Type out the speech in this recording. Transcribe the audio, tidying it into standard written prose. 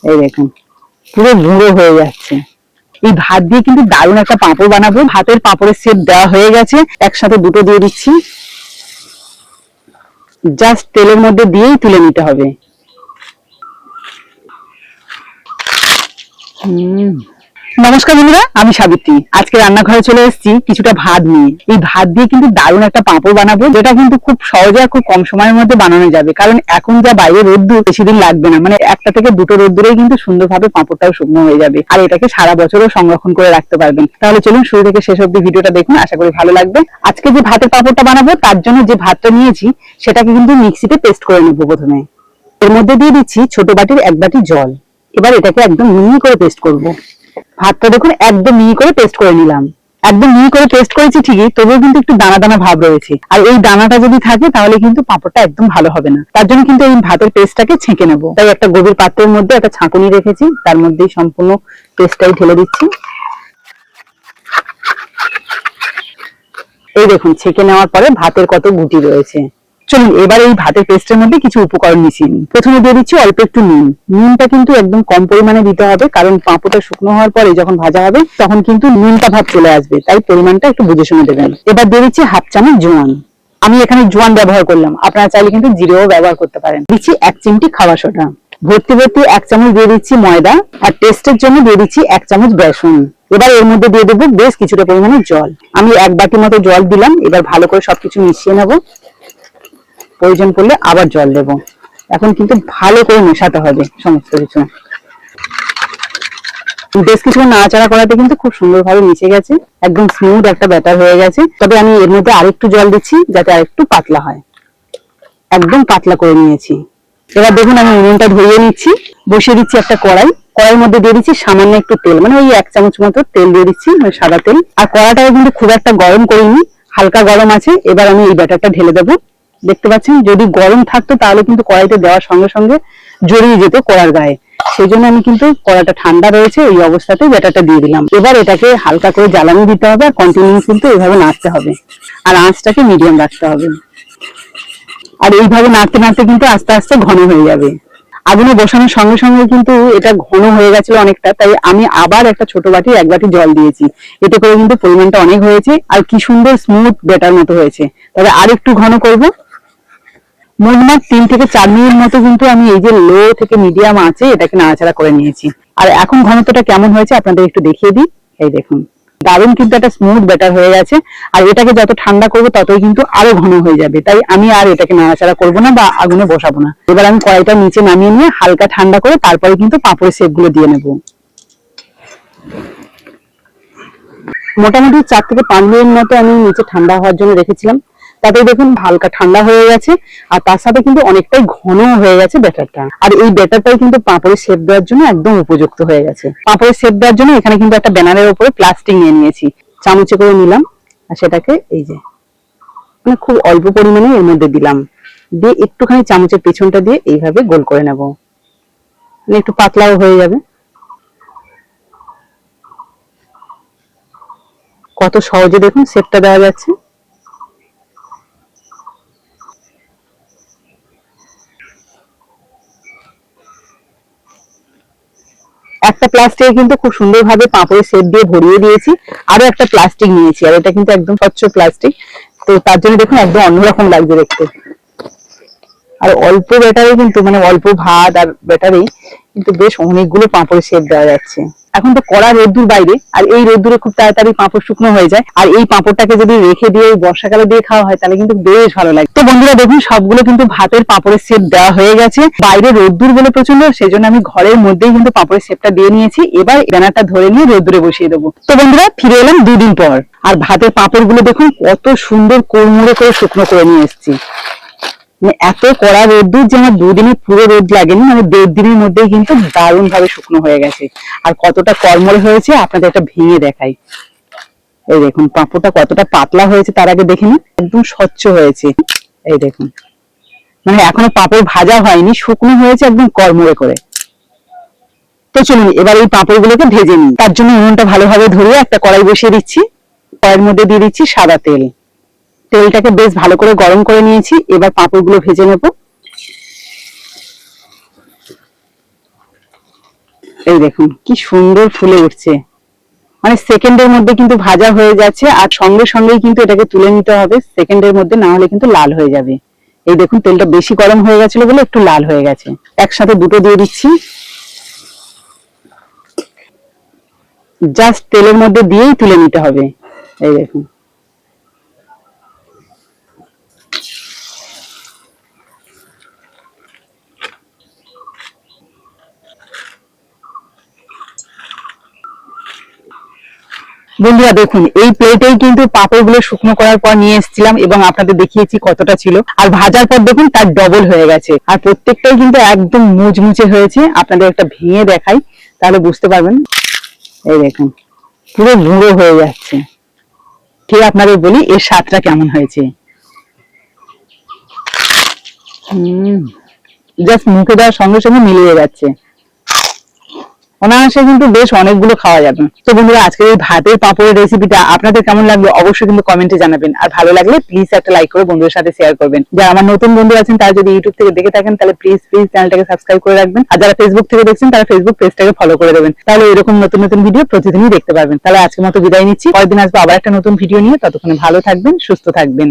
এই দেখুন পুরো গুঁড়ো হয়ে যাচ্ছে। এই ভাত দিয়ে কিন্তু দারুণ একটা পাঁপড় বানাবো। ভাতের পাঁপড়ের শেপ দেওয়া হয়ে গেছে, একসাথে দুটো দিয়ে দিচ্ছি। জাস্ট তেলের মধ্যে দিয়েই তুলে নিতে হবে। নমস্কার বন্ধুরা, আমি সাবিত্রী। আজকে রান্নাঘরে চলে এসেছি কিছুটা ভাত নিয়ে। এই ভাত দিয়ে কিন্তু দারুণ একটা পাঁপড় বানাবো, যেটা কিন্তু খুব সহজে আর খুব কম সময়ের মধ্যে বানানো যাবে। কারণ এখন যা বাইরে রোদ্দুর, বেশি দিন লাগবে না, মানে একটা থেকে দুটো রোদ্দুরেই কিন্তু সুন্দরভাবে পাঁপড়টাও শুকনো হয়ে যাবে। আর এটাকে সারা বছরও সংরক্ষণ করে রাখতে পারবেন। তাহলে চলুন শুরু থেকে শেষ অব্দি ভিডিওটা দেখুন, আশা করি ভালো লাগবে। আজকে যে ভাতের পাঁপড়টা বানাবো তার জন্য যে ভাতটা নিয়েছি সেটাকে কিন্তু মিক্সিতে পেস্ট করে নেবো। প্রথমে এর মধ্যে দিয়ে দিচ্ছি ছোট বাটির 1 বাটি জল। এবার এটাকে একদম মিহি করে পেস্ট করব। ভাতটা দেখুন একদম মিহি করে পেস্ট করে নিলাম। একদম মিহি করে পেস্ট করেছি ঠিকই, তবুও কিন্তু একটু দানা দানা ভাব রয়েছে। আর এই দানাটা যদি থাকে তাহলে কিন্তু পাঁপড়টা একদম ভালো হবে না। তার জন্য কিন্তু এই ভাতের পেস্টটাকে ছেঁকে নেবো। তাই একটা গভীর পাত্রের মধ্যে একটা ছাঁকুনি রেখেছি, তার মধ্যেই সম্পূর্ণ পেস্টটাই ঢেলে দিচ্ছি। এই দেখুন ছেঁকে নেওয়ার পরে ভাতের কত গুটি রয়েছে। চলুন এবার এই ভাতের পেস্টের মধ্যে কিছু উপকরণ মিশিয়ে নিই। প্রথমে দিয়ে দিচ্ছি অল্প একটু নুন। নুনটা কিন্তু একদম কম পরিমাণে দিতে হবে, কারণ পাঁপড়টা শুকনো হওয়ার পরে যখন ভাজা হবে তখন কিন্তু নুনটা ভাব চলে আসবে, তাই পরিমাণটা একটু বুঝে শুনে দেবেন। এবার দিয়ে দিচ্ছি 1/2 চামচ জোয়ান। আমি এখানে জোয়ান ব্যবহার করলাম, আপনারা চাইলে কিন্তু জিরেও ব্যবহার করতে পারেন। দিচ্ছি 1 চিমটি খাওয়া সোডা। ভর্তি 1 চামচ দিয়ে দিচ্ছি ময়দা। আর টেস্টের জন্য দিয়ে দিচ্ছি 1 চামচ বেসন। এবার এর মধ্যে দিয়ে দেবো বেশ কিছুটা পরিমাণে জল। আমি 1 বাটি মতো জল দিলাম। এবার ভালো করে সবকিছু মিশিয়ে নেবো। প্রয়োজন পড়লে আবার জল দেব। এখন কিন্তু ভালো করে মেশাতে হবে সমস্ত কিছু। বেশ কিছুক্ষণ নাড়াচাড়া করাতে কিন্তু খুব সুন্দরভাবে মিশে গেছে, একদম স্মুথ একটা ব্যাটার হয়ে গেছে। তবে আমি এর মধ্যে আরেকটু জল দিচ্ছি যাতে আরেকটু পাতলা হয়। একদম পাতলা করে নিয়েছি। এবার দেখুন আমি উনুনটা ধরিয়ে নিচ্ছি। বসিয়ে দিচ্ছি একটা কড়াই। কড়াইয়ের মধ্যে দিয়ে দিচ্ছি সামান্য একটু তেল, মানে ওই 1 চামচ মতো তেল দিয়ে দিচ্ছি, মানে সাদা তেল। আর কড়াটাও কিন্তু খুব একটা গরম করিনি, হালকা গরম আছে। এবার আমি এই ব্যাটারটা ঢেলে দেবো। দেখতে পাচ্ছেন যদি গরম থাকতো তাহলে কিন্তু কড়াইতে দেওয়ার সঙ্গে সঙ্গে জড়িয়ে যেত কড়ার গায়ে। সেই জন্য আমি কিন্তু কড়াটা ঠান্ডা রয়েছে এই অবস্থাতেই ব্যাটারটা দিয়ে দিলাম। এবার এটাকে হালকা করে জ্বালানি দিতে হবে আর কন্টিনিউ কিন্তু এইভাবে নাড়তে হবে। আর আঁচটাকে মিডিয়াম রাখতে হবে। আর এইভাবে নাড়তে নাড়তে কিন্তু আস্তে আস্তে ঘন হয়ে যাবে। আগুনে বসানোর সঙ্গে সঙ্গে কিন্তু এটা ঘন হয়ে গেছিল অনেকটা, তাই আমি আবার একটা ছোট বাটি 1 বাটি জল দিয়েছি। এতে করে কিন্তু পরিমাণটা অনেক হয়েছে আর কি সুন্দর স্মুথ ব্যাটার মতো হয়েছে। তবে আর একটু ঘন করব। মোটমাট 3 থেকে 4 মিনিট মতো কিন্তু আমি এই যে লো থেকে মিডিয়াম আছে এটাকে নাড়াচাড়া করে নিয়েছি। আর এখন ঘনত্বটা কেমন হয়েছে আপনাদের একটু দেখিয়ে দিই। এই দেখুন দারুণ কিন্তু একটা স্মুথ ব্যাটার হয়ে গেছে। আর এটাকে যত ঠান্ডা করবো ততই কিন্তু আরো ঘন হয়ে যাবে, তাই আমি আর এটাকে নাড়াচাড়া করবো না বা আগুনে বসাবো না। এবার আমি কড়াইটা নিচে নামিয়ে নিয়ে হালকা ঠান্ডা করে তারপরে কিন্তু পাঁপড়ের শেপ গুলো দিয়ে নেবো। মোটামুটি 4 থেকে 5 মিনিট মতো আমি নিচে ঠান্ডা হওয়ার জন্য রেখেছিলাম। তাতে দেখুন হালকা ঠান্ডা হয়ে গেছে আর তার সাথে কিন্তু অনেকটাই ঘন হয়ে গেছে ব্যাটারটা। আর এই ব্যাটারটাই কিন্তু পাঁপড়ের শেপ দেওয়ার জন্য একদম উপযুক্ত হয়ে গেছে। পাঁপড়ের শেপ দেওয়ার জন্য এখানে কিন্তু একটা ব্যানারের উপরে প্লাস্টিক নিয়ে নিয়েছি, চামচে করে নিলাম। আর সেটাকে এই যে মানে খুব অল্প পরিমাণে এর মধ্যে দিলাম, দিয়ে একটুখানি চামচের পেছনটা দিয়ে এইভাবে গোল করে নেব, মানে একটু পাতলাও হয়ে যাবে। কত সহজে দেখুন শেপটা দেওয়া যাচ্ছে। একটা প্লাস্টিকে কিন্তু খুব সুন্দরভাবে পাঁপড়ের শেপ দিয়ে ভরিয়ে দিয়েছি। আরো একটা প্লাস্টিক নিয়েছি, আর এটা কিন্তু একদম স্বচ্ছ প্লাস্টিক, তো তার জন্য দেখুন একদম অন্যরকম লাগছে দেখতে। আর অল্প ব্যাটারে কিন্তু মানে অল্প ভাত আর ব্যাটারে কিন্তু বেশ অনেকগুলো পাঁপড়ের শেপ দেওয়া যাচ্ছে। এখন তো কড়া রোদ্দুর বাইরে, আর এই রোদ্দুরে খুব তাড়াতাড়ি পাঁপড় শুকনো হয়ে যায়। আর এই পাঁপড়টাকে যদি রেখে দিয়ে বর্ষাকালে দিয়ে খাওয়া হয় তাহলে কিন্তু বেশ ভালো লাগে। তো বন্ধুরা দেখুন সবগুলো কিন্তু ভাতের পাঁপড়ের শেপ দেওয়া হয়ে গেছে। বাইরে রোদ্দুর বলে প্রচন্ড, সেই জন্য আমি ঘরের মধ্যেই কিন্তু পাঁপড়ের শেপটা দিয়ে নিয়েছি। এবার ব্যানারটা ধরে নিয়ে রোদ্দুরে বসিয়ে দেবো। তো বন্ধুরা ফিরে এলাম 2 দিন পর। আর ভাতের পাঁপড় গুলো দেখুন কত সুন্দর কোড়মুড়ে করে শুকনো করে নিয়ে এসেছি। এত কড়া রোদ্দুর যে আমার 2 দিনে পুরো রোদ লাগেনি, মানে 1.5 দিনের মধ্যেই কিন্তু দারুণ ভাবে শুকনো হয়ে গেছে। আর কতটা কড়মড়ে হয়েছে আপনাদের একটা ভেঙে দেখাই। এই দেখুন পাঁপড়টা কতটা পাতলা হয়েছে তার আগে দেখে নিন, একদম স্বচ্ছ হয়েছে। এই দেখুন মানে এখনো পাঁপড় ভাজা হয়নি, শুকনো হয়েছে একদম কড়মড়ে করে। তো চলুন এবার এই পাঁপড় গুলোকে ভেজে নিই। তার জন্য উনুনটা ভালোভাবে ধরিয়ে একটা কড়াই বসিয়ে দিচ্ছি। কড়াইয়ের মধ্যে দিয়ে দিচ্ছি সাদা তেল। তেলটাকে বেশ ভালো করে গরম করে নিয়েছি। এবার পাঁপড়গুলো ভেজে নেব। এই দেখুন কি সুন্দর ফুলে উঠছে, মানে সেকেন্ডের মধ্যে কিন্তু ভাজা হয়ে যাচ্ছে, আর সঙ্গে সঙ্গেই কিন্তু এটাকে তুলে নিতে হবে সেকেন্ডের মধ্যে, না হলে কিন্তু লাল হয়ে যাবে। এই দেখুন তেলটা বেশি গরম হয়ে গেছিল বলে একটু লাল হয়ে গেছে। একসাথে দুটো দিয়ে দিচ্ছি, জাস্ট তেলের মধ্যে দিয়েই তুলে নিতে হবে। এই দেখুন বন্ধুরা, দেখুন এই প্লেটেই কিন্তু পাঁপড়গুলো শুকনো করার পর নিয়ে এসেছিলাম এবং আপনাদের দেখিয়েছি কতটা ছিল, আর ভাজার পর দেখুন তার ডবল হয়ে গেছে, আর প্রত্যেকটাই কিন্তু একদম মুচমুচে হয়েছে। আপনাদের একটা ভেঙে দেখাই তাহলে বুঝতে পারবেন। এই দেখুন পুরো গুঁড়ো হয়ে যাচ্ছে। ঠিক আপনাদের বলি এর স্বাদটা কেমন হয়েছে। জাস্ট মুখে দেওয়ার সঙ্গে সঙ্গে মিলিয়ে যাচ্ছে, অনায়াসে কিন্তু বেশ অনেকগুলো খাওয়া যাবে। তো বন্ধুরা, আজকের এই ভাতের পাঁপড়ের রেসিপিটা আপনাদের কেমন লাগলো অবশ্যই কিন্তু কমেন্টে জানাবেন, আর ভালো লাগলে প্লিজ একটা লাইক করে বন্ধুদের সাথে শেয়ার করবেন। যারা আমার নতুন বন্ধু আছেন তারা যদি ইউটিউব থেকে দেখে থাকেন তাহলে প্লিজ চ্যানেলটাকে সাবস্ক্রাইব করে রাখবেন, আর যারা ফেসবুক থেকে দেখছেন তারা ফেসবুক পেজটাকে ফলো করে দেবেন, তাহলে এরকম নতুন নতুন ভিডিও প্রতিদিনই দেখতে পারবেন। তাহলে আজকের মতো বিদায় নিচ্ছি, পরের দিন আসবো আবার একটা নতুন ভিডিও নিয়ে। ততক্ষণে ভালো থাকবেন, সুস্থ থাকবেন।